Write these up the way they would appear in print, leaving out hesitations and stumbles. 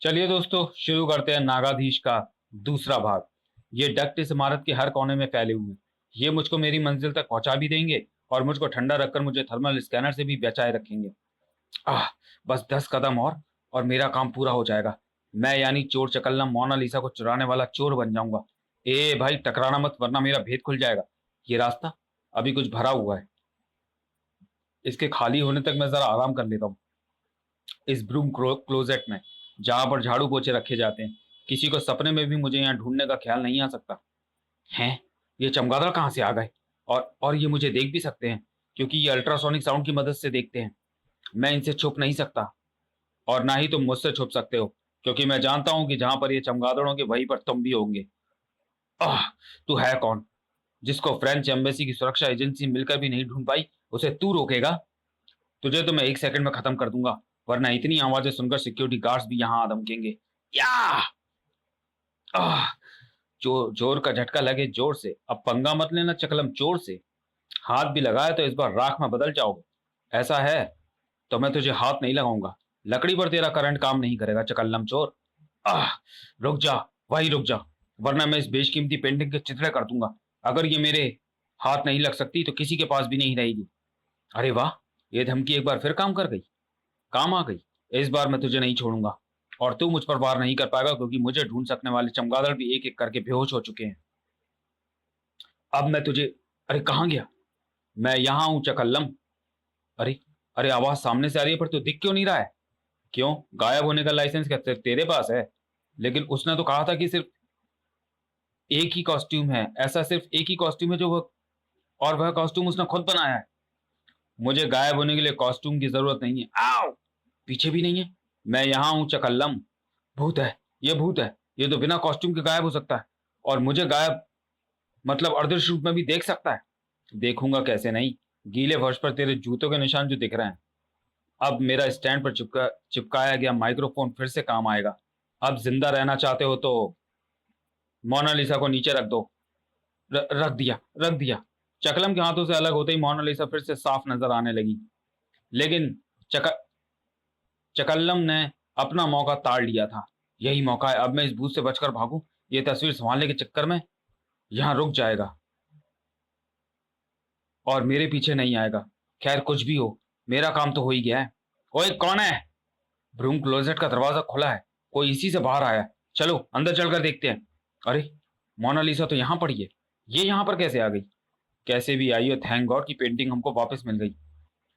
चलिए दोस्तों, शुरू करते हैं नागाधीश का दूसरा भाग। ये डक्ट इस इमारत के हर कोने में फैले हुए हैं। ये मुझको मेरी मंजिल तक पहुंचा भी देंगे और मुझको ठंडा रखकर मुझे थर्मल स्कैनर से भी बचाए रखेंगे। आह, बस 10 कदम और मेरा काम पूरा हो जाएगा। मैं यानी चोर चकल्लम मोनालिसा को चुराने वाला चोर बन जाऊंगा। ए भाई, टकराना मत वरना मेरा भेद खुल जाएगा। ये रास्ता अभी कुछ भरा हुआ है, इसके खाली होने तक मैं जरा आराम कर लेता हूँ। इस ब्रूम क्लोजेट में, जहां पर झाड़ू पोछे रखे जाते हैं, किसी को सपने में भी मुझे यहाँ ढूंढने का ख्याल नहीं आ सकता। हैं, ये चमगादड़ कहाँ से आ गए? और ये मुझे देख भी सकते हैं, क्योंकि ये अल्ट्रासोनिक साउंड की मदद से देखते हैं। मैं इनसे छुप नहीं सकता, और ना ही तुम मुझसे छुप सकते हो, क्योंकि मैं जानता हूं कि जहां पर ये चमगादड़ होंगे वहीं पर तुम भी होंगे। आह, तू है कौन, जिसको फ्रेंच एम्बेसी की सुरक्षा एजेंसी मिलकर भी नहीं ढूंढ पाई? उसे तू रोकेगा? तुझे तो मैं 1 सेकंड में खत्म कर दूंगा, वरना इतनी आवाजें सुनकर सिक्योरिटी गार्ड्स भी यहाँ आ धमकेंगे। या आह, जोर का झटका लगे जोर से। अब पंगा मत लेना चकलम चोर से। हाथ भी लगाए तो इस बार राख में बदल जाओगे। ऐसा है तो मैं तुझे हाथ नहीं लगाऊंगा। लकड़ी पर तेरा करंट काम नहीं करेगा चकल्लम चोर। आह, रुक जा, वही रुक जा, वरना मैं इस बेशकीमती पेंटिंग के चित्रे कर दूंगा। अगर ये मेरे हाथ नहीं लग सकती तो किसी के पास भी नहीं रहेगी। अरे वाह, ये धमकी एक बार फिर काम कर गई, काम आ गई। इस बार मैं तुझे नहीं छोड़ूंगा, और तू मुझ पर वार नहीं कर पाएगा, क्योंकि मुझे ढूंढ सकने वाले चमगादड़ भी एक एक करके बेहोश हो चुके हैं। अब मैं तुझे, अरे कहाँ गया? मैं यहाँ हूं चकल्लम। अरे, अरे आवाज सामने से आ रही है, पर तू दिख क्यों नहीं रहा है? क्यों, गायब होने का लाइसेंस क्या सिर्फ तेरे पास है? लेकिन उसने तो कहा था कि सिर्फ एक ही कॉस्ट्यूम है, ऐसा सिर्फ एक ही कॉस्ट्यूम है जो वह, और वह कॉस्ट्यूम उसने खुद बनाया है। मुझे गायब होने के लिए कॉस्ट्यूम की जरूरत नहीं है। आओ, पीछे भी नहीं है। मैं यहाँ हूँ चकल्लम। भूत है, ये भूत है। ये तो बिना कॉस्ट्यूम के गायब हो सकता है, और मुझे गायब मतलब अदृश्य रूप में भी देख सकता है। देखूंगा कैसे नहीं, गीले फर्श पर तेरे जूतों के निशान जो दिख रहे हैं। अब मेरा स्टैंड पर चिपकाया गया माइक्रोफोन फिर से काम आएगा। अब जिंदा रहना चाहते हो तो मोनालिसा को नीचे रख दो। रख दिया। चकलम के हाथों से अलग होते ही मोनालिसा फिर से साफ नजर आने लगी। लेकिन चक चकल्लम ने अपना मौका ताड़ लिया था। यही मौका है, अब मैं इस भूत से बचकर भागूं। ये तस्वीर संभालने के चक्कर में यहाँ रुक जाएगा और मेरे पीछे नहीं आएगा। खैर कुछ भी हो, मेरा काम तो हो ही गया है। ओए कौन है? ब्रूम क्लोजेट का दरवाजा खुला है, कोई इसी से बाहर आया है। चलो अंदर चलकर देखते हैं। अरे, मोनालिसा तो यहाँ पड़ी है, ये यहाँ पर कैसे आ गई? कैसे भी आई है, थैंक गॉड की पेंटिंग हमको वापस मिल गई।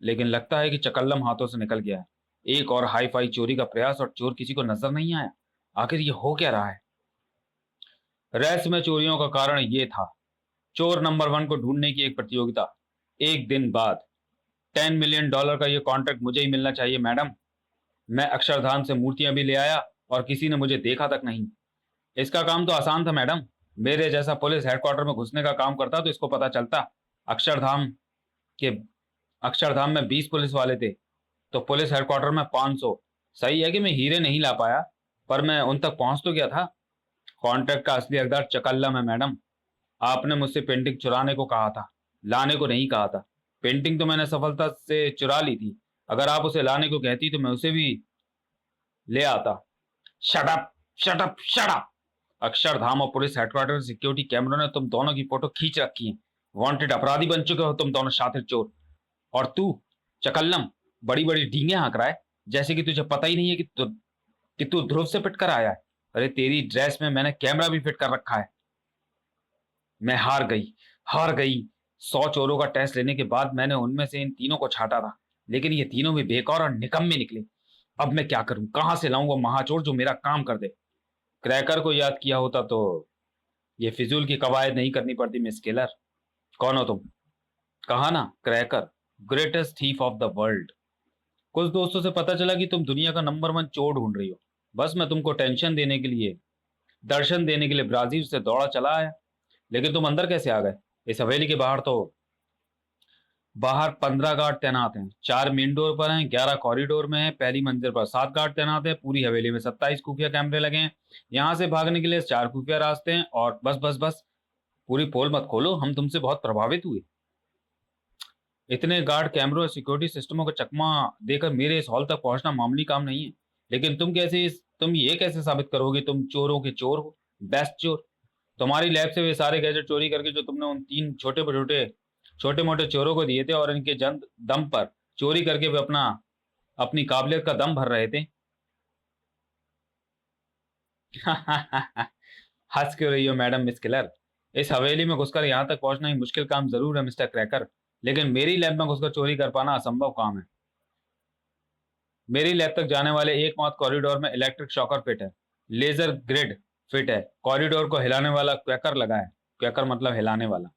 लेकिन लगता है कि चकल्लम हाथों से निकल गया है। एक और हाई फाई चोरी का प्रयास, और चोर किसी को नजर नहीं आया। आखिर ये हो क्या रहा है? रहस्यमय चोरियों का कारण ये था, चोर नंबर 1 को ढूंढने की एक प्रतियोगिता। एक दिन बाद $10 मिलियन का ये कॉन्ट्रैक्ट मुझे ही मिलना चाहिए मैडम। मैं अक्षरधाम से मूर्तियां भी ले आया, और किसी ने मुझे देखा तक नहीं। इसका काम तो आसान था मैडम। मेरे जैसा पुलिस हेडक्वार्टर में घुसने का काम करता तो इसको पता चलता। अक्षरधाम के अक्षरधाम में 20 पुलिस वाले थे, तो पुलिस हेडक्वार्टर में 500। सही है कि मैं हीरे नहीं ला पाया, पर मैं उन तक पहुंच तो गया था। कॉन्ट्रैक्ट का असली हकदार चकल्लम है मैडम। आपने मुझसे पेंटिंग चुराने को कहा था, लाने को नहीं कहा था। पेंटिंग तो मैंने सफलता से चुरा ली थी। अगर आप उसे लाने को कहती तो मैं उसे भी ले आता। Shut up, shut up, shut up. Akshardham और पुलिस हेडक्वार्टर सिक्योरिटी कैमरों ने तुम दोनों की फोटो खींच रखी है। वांटेड अपराधी बन चुके हो तुम दोनों शातिर चोर। और तू चकल्लम, बड़ी बड़ी डींगे हाँक रहा है, जैसे कि तुझे पता ही नहीं है कि तू ध्रुव से पिट कर आया है। अरे तेरी ड्रेस में मैंने कैमरा भी फिट कर रखा है। मैं हार गई, हार गई। 100 चोरों का टेस्ट लेने के बाद मैंने उनमें से इन तीनों को छांटा था, लेकिन ये तीनों भी बेकार और निकम्मे निकले। अब मैं क्या करूं, कहां से लाऊं वो महाचोर जो मेरा काम कर दे? क्रैकर को याद किया होता तो ये फिजूल की कवायद नहीं करनी पड़ती मिस केलर। कौन हो तुम? कहा ना, cracker, greatest thief of the world. कुछ दोस्तों से पता चला कि तुम दुनिया का नंबर 1 चोर ढूंढ रही हो। बस मैं तुमको टेंशन देने के लिए, दर्शन देने के लिए ब्राजील से दौड़ा चला आया। लेकिन तुम अंदर कैसे आ गए? इस हवेली के बाहर तो, बाहर 15 गार्ड तैनात हैं। 4 मेन डोर पर हैं, 11 कॉरिडोर में है, पहली मंजिल पर 7 गार्ड तैनात हैं, पूरी हवेली में 27 खुफिया कैमरे लगे हैं। यहाँ से भागने के लिए 4 खुफिया रास्ते हैं। और बस बस बस, पूरी पोल मत खोलो, हम तुमसे बहुत प्रभावित हुए। इतने गार्ड, कैमरों और सिक्योरिटी सिस्टमों का चकमा देकर मेरे इस हॉल तक पहुंचना मामूली काम नहीं है। लेकिन तुम कैसे इस तुम ये कैसे साबित करोगे तुम चोरों के चोर हो, बेस्ट चोर? तुम्हारी लैब से वे सारे गैजेट चोरी करके जो तुमने उन 3 छोटे मोटे चोरों को दिए थे, और इनके जन दम पर चोरी करके वे अपनी काबिलियत का दम भर रहे थे। हंस क्यों रही हो मैडम मिस किलर? इस हवेली में घुसकर यहाँ तक पहुंचना ही मुश्किल काम जरूर है मिस्टर क्रैकर, लेकिन मेरी लैब में घुसकर चोरी कर पाना असंभव काम है। मेरी लैब तक जाने वाले एकमात्र कॉरिडोर में इलेक्ट्रिक शॉकर फिट है, लेजर ग्रिड फिट है, कॉरिडोर को हिलाने वाला क्वैकर लगा है। क्वैकर मतलब हिलाने वाला।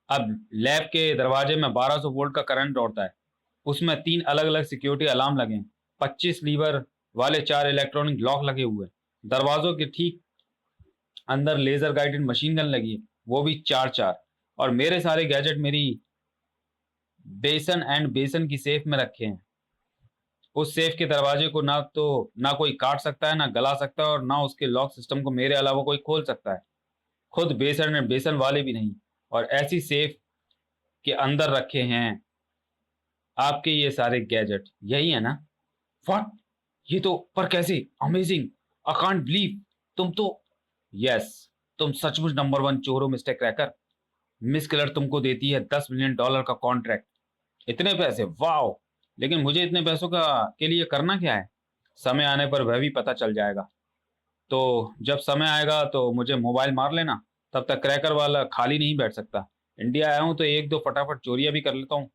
अब लैब के दरवाजे में 1200 वोल्ट का करंट दौड़ता है। उसमें 3 अलग अलग सिक्योरिटी अलार्म लगे हैं। 25 लीवर वाले 4 इलेक्ट्रॉनिक लॉक लगे हुए हैं। दरवाजों के ठीक अंदर लेजर गाइडेड मशीन गन लगी है, वो भी 4 4। और मेरे सारे गैजेट मेरी बेसन की सेफ में रखे हैं। उस सेफ के दरवाजे को ना कोई काट सकता है, ना गला सकता है, और ना उसके लॉक सिस्टम को मेरे अलावा कोई खोल सकता है। खुद बेसन वाले भी नहीं। और ऐसी सेफ के अंदर रखे हैं आपके ये सारे गैजेट, यही है ना? व्हाट? ये तो पर कैसे? Amazing, I can't believe. तुम तो यस, तुम सचमुच नंबर 1 चोर हो मिस्टर क्रैकर। मिस किलर तुमको देती है $10 मिलियन का कॉन्ट्रैक्ट। इतने पैसे, वाओ! लेकिन मुझे इतने पैसों का के लिए करना क्या है? समय आने पर वह भी पता चल जाएगा। तो जब समय आएगा तो मुझे मोबाइल मार लेना। तब तक क्रैकर वाला खाली नहीं बैठ सकता। इंडिया आया हूँ तो एक दो फटाफट चोरियां भी कर लेता हूँ,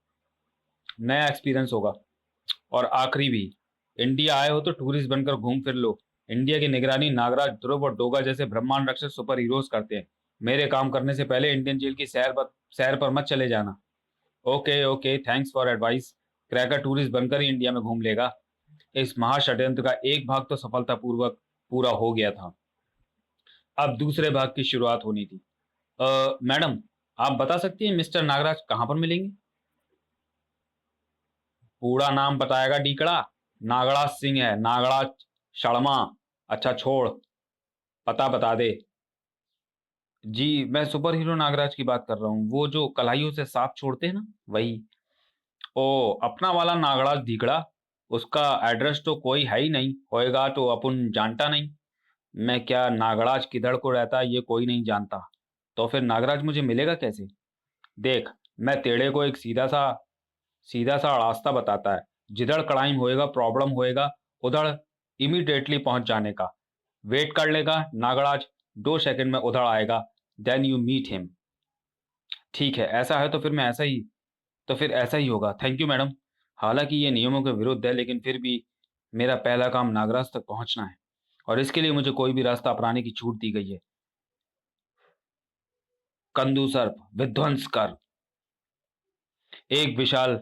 नया एक्सपीरियंस होगा। और आखिरी भी, इंडिया आए हो तो टूरिस्ट बनकर घूम फिर लो। इंडिया की निगरानी नागराज, ध्रुव और डोगा जैसे ब्रह्मांड रक्षक सुपर हीरोज करते हैं। मेरे काम करने से पहले इंडियन जेल की सैर पर मत चले जाना। Okay okay, thanks for advice. Cracker tourist बनकर ही इंडिया में घूम लेगा। इस महाषड्यंत्र का एक भाग तो सफलतापूर्वक पूरा हो गया था। अब दूसरे भाग की शुरुआत होनी थी। मैडम, आप बता सकती हैं मिस्टर नागराज कहाँ पर मिलेंगे? पूरा नाम बताएगा डीकड़ा। नागराज सिंह है, नागराज शर्मा। अच्छा छोड़, पता बता दे। जी, मैं सुपर हीरो नागराज की बात कर रहा हूँ, वो जो कलाइयों से सांप छोड़ते हैं ना, वही। ओ, अपना वाला नागराज डीकड़ा। उसका एड्रेस तो कोई है ही नहीं, होएगा तो अपन जानता नहीं। मैं क्या, नागराज किधर को रहता है ये कोई नहीं जानता। तो फिर नागराज मुझे मिलेगा कैसे? देख, मैं तेरे को एक सीधा सा रास्ता बताता है। जिधर क्राइम होएगा, प्रॉब्लम होएगा, उधर इमीडिएटली पहुंच जाने का। वेट कर लेगा नागराज, 2 सेकंड में उधर आएगा। Then you meet him. ठीक है, ऐसा है तो फिर ऐसा ही होगा। Thank you madam. हालांकि ये नियमों के विरुद्ध है, लेकिन फिर भी मेरा पहला काम नागराज तक पहुंचना है, और इसके लिए मुझे कोई भी रास्ता अपनाने की छूट दी गई है। कंदू सर्प विध्वंस कर। एक विशाल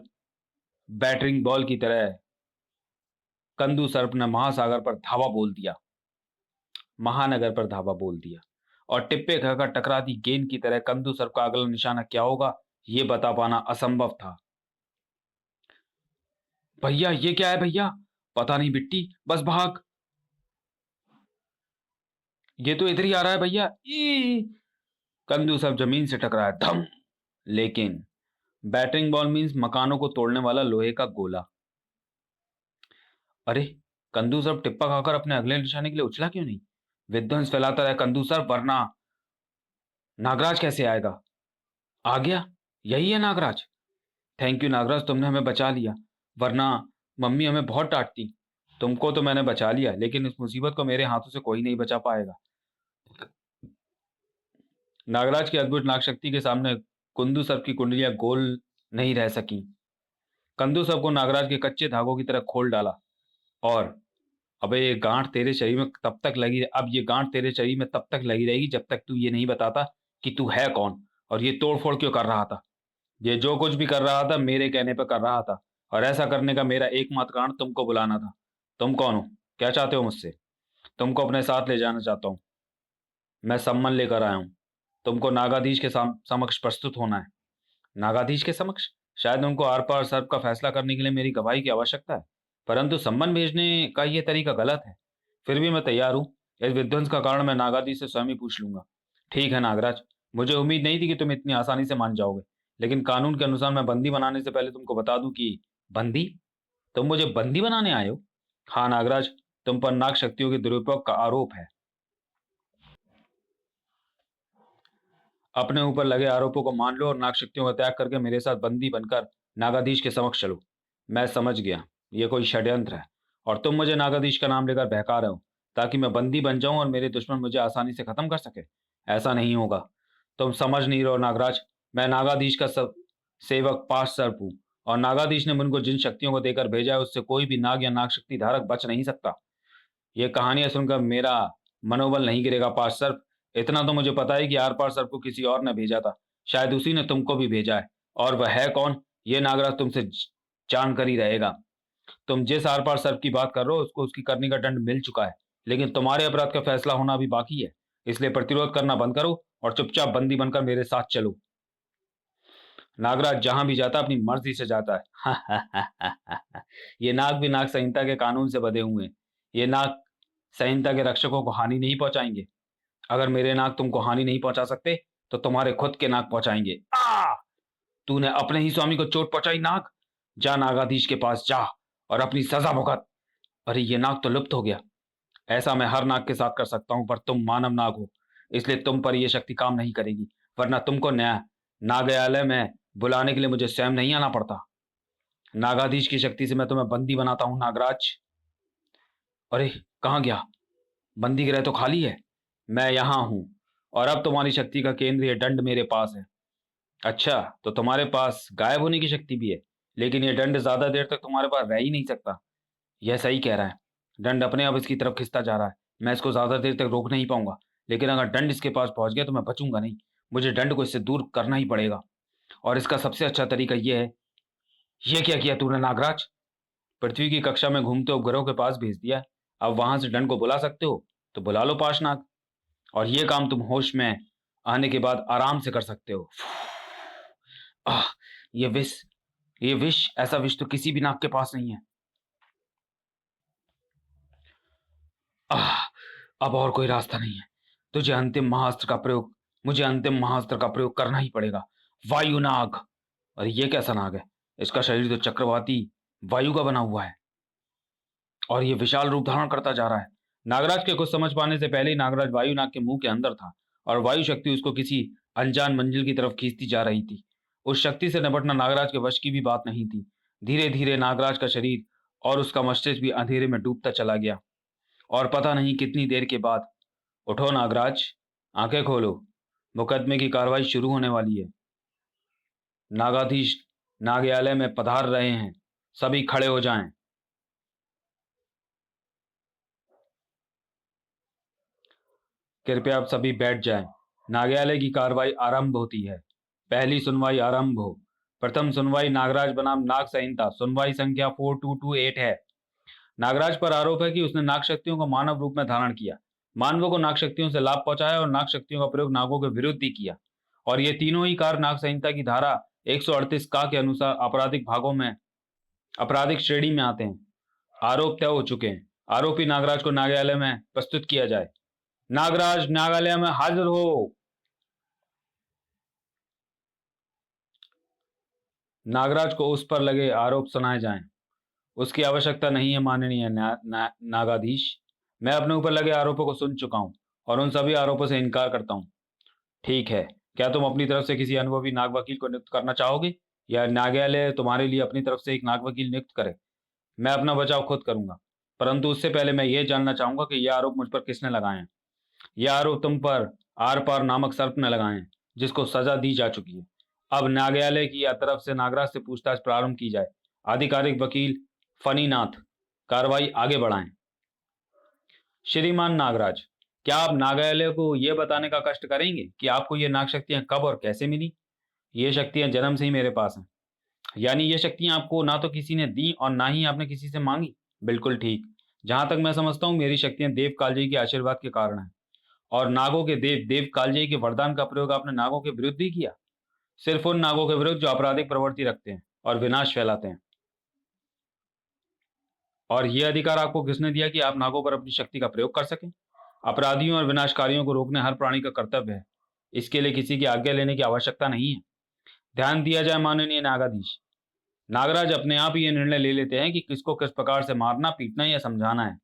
बैटरिंग बॉल की तरह कंदू सर्प ने महानगर पर धावा बोल दिया। और टिप्पे खाकर टकराती गेंद की तरह कंदू सर्प का अगला निशाना क्या होगा, ये बता पाना असंभव था। भैया, ये क्या है भैया? पता नहीं बिट्टी, बस भाग। ये तो इधर ही आ रहा है भैया। ई कंदू सर्प जमीन से टकराया, धम। लेकिन बैटिंग बॉल मीन्स मकानों को तोड़ने वाला लोहे का गोला। अरे, कंदू सर्प टिप्पा खाकर अपने अगले निशाने के लिए उछला क्यों नहीं? विध्वंस फैलाता रहे कंदू सर्प, वरना नागराज कैसे आएगा? आ गया, यही है नागराज। थैंक यू नागराज, तुमने हमें बचा लिया, वरना मम्मी हमें बहुत डांटती। तुमको तो मैंने बचा लिया, लेकिन इस मुसीबत को मेरे हाथों से कोई नहीं बचा पाएगा। नागराज की अद्भुत नाग शक्ति के सामने कुंदू सर्प की कुंडलियां गोल नहीं रह सकी। कंदू सर्प को नागराज के कच्चे धागों की तरह खोल डाला। और अबे, ये गांठ तेरे शरीर में तब तक लगी अब ये गांठ तेरे शरीर में तब तक लगी रहेगी जब तक तू ये नहीं बताता कि तू है कौन, और ये तोड़फोड़ क्यों कर रहा था। ये जो कुछ भी कर रहा था मेरे कहने पर कर रहा था, और ऐसा करने का मेरा एकमात्र कारण तुमको बुलाना था। तुम कौन हो? क्या चाहते हो मुझसे? तुमको अपने साथ ले जाना चाहता हूँ। मैं सम्मन लेकर आया हूँ। तुमको नागाधीश के समक्ष प्रस्तुत होना है। नागाधीश के समक्ष? शायद उनको आर पार सर्प का फैसला करने के लिए मेरी गवाही की आवश्यकता है, परंतु सम्मन भेजने का यह तरीका गलत है। फिर भी मैं तैयार हूँ। इस विध्वंस का कारण मैं नागाधीश से स्वयं ही पूछ लूंगा। ठीक है नागराज, मुझे उम्मीद नहीं थी कि तुम इतनी आसानी से मान जाओगे, लेकिन कानून के अनुसार मैं बंदी बनाने से पहले तुमको बता दूं कि बंदी? तुम मुझे बंदी बनाने आए हो? हाँ नागराज, तुम पर नाग शक्तियों के दुरुपयोग का आरोप है। अपने ऊपर लगे आरोपों को मान लो और नाग शक्तियों का त्याग करके मेरे साथ बंदी बनकर नागाधीश के समक्ष चलो। मैं समझ गया, ये कोई षड्यंत्र है और तुम मुझे नागाधीश का नाम लेकर बहका रहे हो ताकि मैं बंदी बन जाऊं और मेरे दुश्मन मुझे आसानी से खत्म कर सके। ऐसा नहीं होगा। तुम समझ नहीं रहे हो नागराज। मैं नागाधीश का सेवक पास सर्प हूं और नागाधीश ने मुझको जिन शक्तियों को देकर भेजा है उससे कोई भी नाग या नाग शक्ति धारक बच नहीं सकता। ये कहानियां सुनकर मेरा मनोबल नहीं गिरेगा पास सर्प। इतना तो मुझे पता है कि आर पार सर्प को किसी और ने भेजा था। शायद उसी ने तुमको भी भेजा है। और वह है कौन, ये नागराज तुमसे जानकर ही रहेगा। तुम जिस आर पार सर्प की बात कर रहे हो उसको उसकी करने का दंड मिल चुका है, लेकिन तुम्हारे अपराध का फैसला होना अभी बाकी है। इसलिए प्रतिरोध करना बंद करो और चुपचाप बंदी बनकर मेरे साथ चलो। नागराज जहां भी जाता अपनी मर्जी से जाता है। ये नाग भी नाग संहिता के कानून से बंधे हुए हैं। ये नाग संहिता के रक्षकों को हानि नहीं पहुंचाएंगे। अगर मेरे नाग तुमको हानि नहीं पहुंचा सकते तो तुम्हारे खुद के नाग पहुंचाएंगे। तूने अपने ही स्वामी को चोट पहुंचाई नाग। जा नागाधीश के पास जा और अपनी सजा भुगत। अरे ये नाग तो लुप्त हो गया। ऐसा मैं हर नाग के साथ कर सकता हूं, पर तुम मानव नाग हो, इसलिए तुम पर यह शक्ति काम नहीं करेगी। वरना तुमको न्याय नागयालय में बुलाने के लिए मुझे स्वयं नहीं आना पड़ता। नागाधीश की शक्ति से मैं तुम्हें बंदी बनाता हूं नागराज। अरे कहाँ गया? बंदी गृह तो खाली है। मैं यहां हूं और अब तुम्हारी शक्ति का केंद्रीय दंड मेरे पास है। अच्छा, तो तुम्हारे पास गायब होने की शक्ति भी है, लेकिन यह दंड ज्यादा देर तक तुम्हारे पास रह ही नहीं सकता। यह सही कह रहा है। दंड अपने आप इसकी तरफ खिंचता जा रहा है। मैं इसको ज्यादा देर तक रोक नहीं पाऊंगा, लेकिन अगर दंड इसके पास पहुंच गया तो मैं बचूंगा नहीं। मुझे दंड को इससे दूर करना ही पड़ेगा और इसका सबसे अच्छा तरीका यह है। यह क्या किया तूने नागराज? पृथ्वी की कक्षा में घूमते उपग्रहों के पास भेज दिया। अब वहां से दंड को बुला सकते हो तो बुला लो पाशनाग। और यह काम तुम होश में आने के बाद आराम से कर सकते हो। आह, ये विष ये विष ऐसा विष तो किसी भी नाग के पास नहीं है। आह, अब और कोई रास्ता नहीं है। मुझे अंतिम महाअस्त्र का प्रयोग करना ही पड़ेगा। वायु नाग। अरे ये कैसा नाग है? इसका शरीर तो चक्रवाती वायु का बना हुआ है और ये विशाल रूप धारण करता जा रहा है। नागराज के कुछ समझ पाने से पहले ही नागराज वायु नाग के मुंह के अंदर था और वायु शक्ति उसको किसी अनजान मंजिल की तरफ खींचती जा रही थी। उस शक्ति से निपटना नागराज के वश की भी बात नहीं थी। धीरे धीरे नागराज का शरीर और उसका मस्तिष्क भी अंधेरे में डूबता चला गया और पता नहीं कितनी देर के बाद, उठो नागराज, आंखें खोलो, मुकदमे की कार्रवाई शुरू होने वाली है। नागाधीश नाग्यालय में पधार रहे हैं। सभी खड़े हो जाएं। कृपया आप सभी बैठ जाएं। नाग्यालय की कार्रवाई आरंभ होती है। पहली सुनवाई आरंभ हो। प्रथम सुनवाई नागराज बनाम नाग संहिता सुनवाई संख्या 4228 है। नागराज पर आरोप है कि उसने नाग शक्तियों को मानव रूप में धारण किया, मानवों को नाग शक्तियों से लाभ पहुंचाया और नाग शक्तियों का प्रयोग नागों के विरुद्ध ही किया। और ये तीनों ही कार्य नाग संहिता की धारा 138 का के अनुसार आपराधिक श्रेणी में आते हैं। आरोप तय हो चुके हैं। आरोपी नागराज को न्यायालय में प्रस्तुत किया जाए। नागराज न्यायालय में हाजिर हो। नागराज को उस पर लगे आरोप सुनाए जाएं। उसकी आवश्यकता नहीं है माननीय नागाधीश। मैं अपने ऊपर लगे आरोपों को सुन चुका हूं और उन सभी आरोपों से इनकार करता हूं। ठीक है, क्या तुम अपनी तरफ से किसी अनुभवी नाग वकील को नियुक्त करना चाहोगे या न्यायालय तुम्हारे लिए अपनी तरफ से एक नाग वकील नियुक्त करे? मैं अपना बचाव खुद करूंगा, परंतु उससे पहले मैं यह जानना चाहूंगा कि यह आरोप मुझ पर किसने लगाए हैं। यह आरोप तुम पर आर पार नामक सर्प ने लगाए हैं, जिसको सजा दी जा चुकी है। अब न्यायालय की तरफ से नागराज से पूछताछ प्रारंभ की जाए। आधिकारिक वकील फनीनाथ, कार्रवाई आगे बढ़ाएं। श्रीमान नागराज, क्या आप न्यायालय को यह बताने का कष्ट करेंगे कि आपको ये नाग शक्तियां कब और कैसे मिली? ये शक्तियां जन्म से ही मेरे पास हैं। यानी ये शक्तियां आपको ना तो किसी ने दी और ना ही आपने किसी से मांगी। बिल्कुल ठीक। जहां तक मैं समझता हूं मेरी शक्तियां देव कालजयी के आशीर्वाद के कारण हैं। और नागों के देव देव कालजयी के वरदान का प्रयोग आपने नागों के विरुद्ध ही किया। सिर्फ उन नागों के विरुद्ध जो आपराधिक प्रवृत्ति रखते हैं और विनाश फैलाते हैं। और यह अधिकार आपको किसने दिया कि आप नागों पर अपनी शक्ति का प्रयोग कर सकें? अपराधियों और विनाशकारियों को रोकने हर प्राणी का कर्तव्य है। इसके लिए किसी की आज्ञा लेने की आवश्यकता नहीं है। ध्यान दिया जाए माननीय नागाधीश। नागराज अपने आप ही ये निर्णय ले लेते हैं कि किसको किस प्रकार से मारना, पीटना या समझाना है।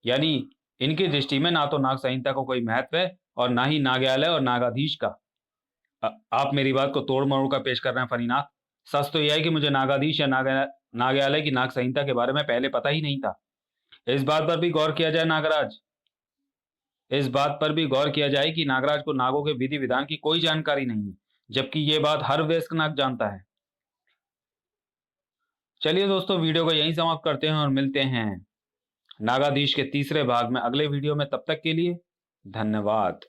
यानी इनकी दृष्टि में ना तो नाग संहिता को कोई महत्व है और ना ही नाग्यालय और नागाधीश का। आप मेरी बात को तोड़ मरोड़ कर पेश कर रहे हैं फणिनाथ। सच तो यह है कि मुझे नागाधीश या नाग्यालय की नाग संहिता के बारे में पहले पता ही नहीं था। इस बात पर भी गौर किया जाए नागराज, इस बात पर भी गौर किया जाए कि नागराज को नागों के विधि विधान की कोई जानकारी नहीं है, जबकि ये बात हर वयस्क नाग जानता है। चलिए दोस्तों, वीडियो को यहीं समाप्त करते हैं और मिलते हैं नागाधीश के तीसरे भाग में अगले वीडियो में। तब तक के लिए धन्यवाद।